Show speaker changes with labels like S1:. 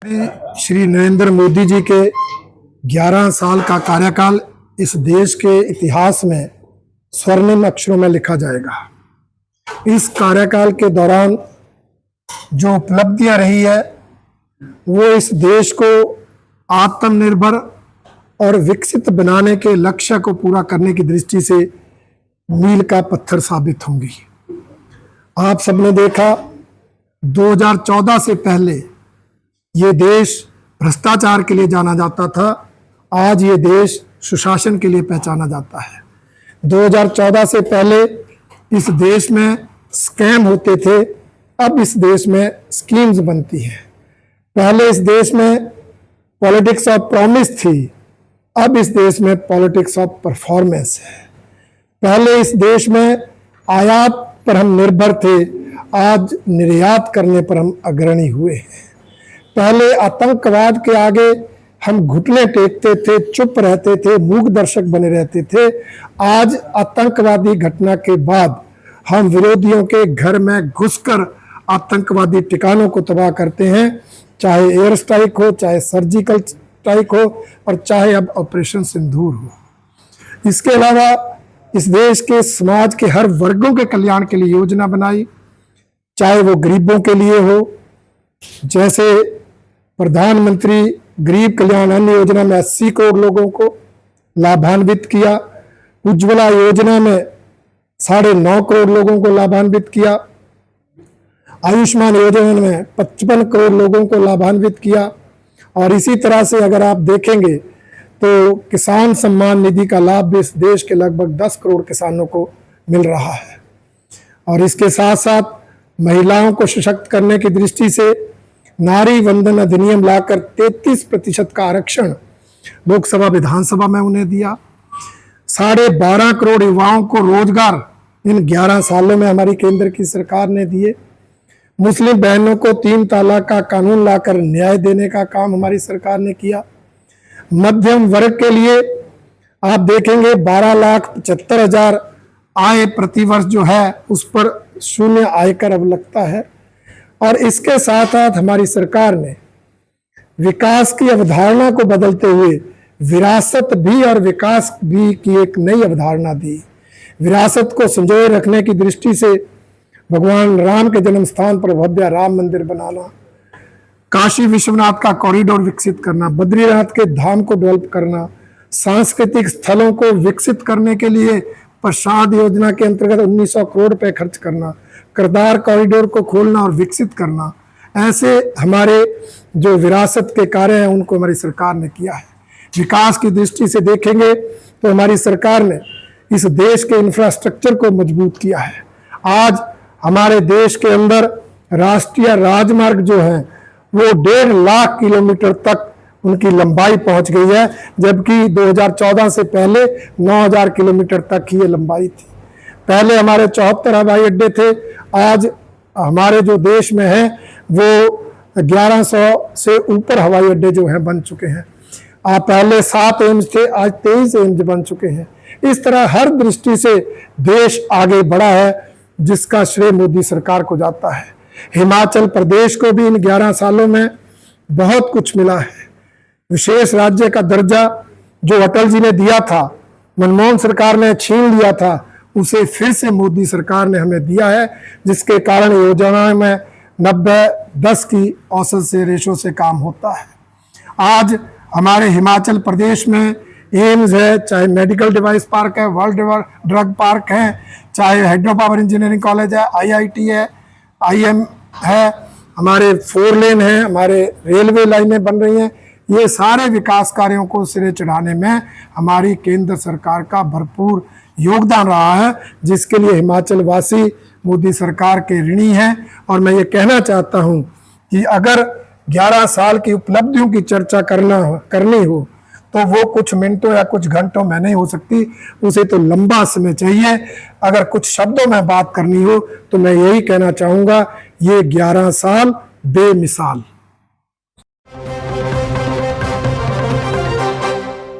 S1: श्री नरेंद्र मोदी जी के 11 साल का कार्यकाल इस देश के इतिहास में स्वर्णिम अक्षरों में लिखा जाएगा। इस कार्यकाल के दौरान जो उपलब्धियां रही है वो इस देश को आत्मनिर्भर और विकसित बनाने के लक्ष्य को पूरा करने की दृष्टि से मील का पत्थर साबित होंगी। आप सबने देखा 2014 से पहले ये देश भ्रष्टाचार के लिए जाना जाता था, आज ये देश सुशासन के लिए पहचाना जाता है। 2014 से पहले इस देश में स्कैम होते थे, अब इस देश में स्कीम्स बनती हैं। पहले इस देश में पॉलिटिक्स ऑफ प्रॉमिस थी, अब इस देश में पॉलिटिक्स ऑफ परफॉर्मेंस है। पहले इस देश में आयात पर हम निर्भर थे, आज निर्यात करने पर हम अग्रणी हुए हैं। पहले आतंकवाद के आगे हम घुटने टेकते थे, चुप रहते थे, मूक दर्शक बने रहते थे। आज आतंकवादी घटना के बाद हम विरोधियों के घर में घुसकर आतंकवादी ठिकानों को तबाह करते हैं, चाहे एयर स्ट्राइक हो, चाहे सर्जिकल स्ट्राइक हो और चाहे अब ऑपरेशन सिंदूर हो। इसके अलावा इस देश के समाज के हर वर्गों के कल्याण के लिए योजना बनाई, चाहे वो गरीबों के लिए हो, जैसे प्रधानमंत्री गरीब कल्याण अन्न योजना में 80 करोड़ लोगों को लाभान्वित किया, उज्ज्वला योजना में 9.5 करोड़ लोगों को लाभान्वित किया, आयुष्मान योजना में 55 करोड़ लोगों को लाभान्वित किया। और इसी तरह से अगर आप देखेंगे तो किसान सम्मान निधि का लाभ भी इस देश के लगभग 10 करोड़ किसानों को मिल रहा है। और इसके साथ साथ महिलाओं को सशक्त करने की दृष्टि से नारी वंदन अधिनियम लाकर 33% का आरक्षण लोकसभा विधानसभा में उन्हें दिया। 12.5 करोड़ युवाओं को रोजगार इन 11 सालों में हमारी केंद्र की सरकार ने दिए। मुस्लिम बहनों को 3 तलाक का कानून लाकर न्याय देने का काम हमारी सरकार ने किया। मध्यम वर्ग के लिए आप देखेंगे 12,75,000 आय प्रतिवर्ष जो है उस पर शून्य आयकर अब लगता है। और इसके साथ साथ हमारी सरकार ने विकास की अवधारणा को बदलते हुए विरासत भी और विकास भी की एक नई अवधारणा दी। विरासत को संजोए रखने की दृष्टि से भगवान राम के जन्म स्थान पर भव्य राम मंदिर बनाना, काशी विश्वनाथ का कॉरिडोर विकसित करना, बद्रीनाथ के धाम को डेवलप करना, सांस्कृतिक स्थलों को विकसित करने के लिए प्रसाद योजना के अंतर्गत 1900 करोड़ रुपए खर्च करना, करतार कॉरिडोर को खोलना और विकसित करना, ऐसे हमारे जो विरासत के कार्य हैं उनको हमारी सरकार ने किया है। विकास की दृष्टि से देखेंगे तो हमारी सरकार ने इस देश के इंफ्रास्ट्रक्चर को मजबूत किया है। आज हमारे देश के अंदर राष्ट्रीय राजमार्ग जो हैं वो 1.5 लाख किलोमीटर तक उनकी लंबाई पहुंच गई है, जबकि 2014 से पहले 9,000 किलोमीटर तक ही ये लंबाई थी। पहले हमारे 74 हवाई अड्डे थे, आज हमारे जो देश में है वो 1100 से ऊपर हवाई अड्डे जो हैं बन चुके हैं। पहले 7 एम्स थे, आज 23 एम्स बन चुके हैं। इस तरह हर दृष्टि से देश आगे बढ़ा है, जिसका श्रेय मोदी सरकार को जाता है। हिमाचल प्रदेश को भी इन 11 सालों में बहुत कुछ मिला है। विशेष राज्य का दर्जा जो अटल जी ने दिया था, मनमोहन सरकार ने छीन लिया था, उसे फिर से मोदी सरकार ने हमें दिया है, जिसके कारण योजना में 90-10 की औसत से रेशो से काम होता है। आज हमारे हिमाचल प्रदेश में एम्स है, चाहे मेडिकल डिवाइस पार्क है, वर्ल्ड ड्रग पार्क है, चाहे हाइड्रो पावर इंजीनियरिंग कॉलेज है, IIT है, IM है, हमारे 4 लेन है, हमारे रेलवे लाइनें बन रही हैं। ये सारे विकास कार्यों को सिरे चढ़ाने में हमारी केंद्र सरकार का भरपूर योगदान रहा है, जिसके लिए हिमाचल वासी मोदी सरकार के ऋणी हैं। और मैं ये कहना चाहता हूँ कि अगर 11 साल की उपलब्धियों की चर्चा करनी हो तो वो कुछ मिनटों या कुछ घंटों में नहीं हो सकती, उसे तो लंबा समय चाहिए। अगर कुछ शब्दों में बात करनी हो तो मैं यही कहना चाहूँगा, ये 11 साल बेमिसाल।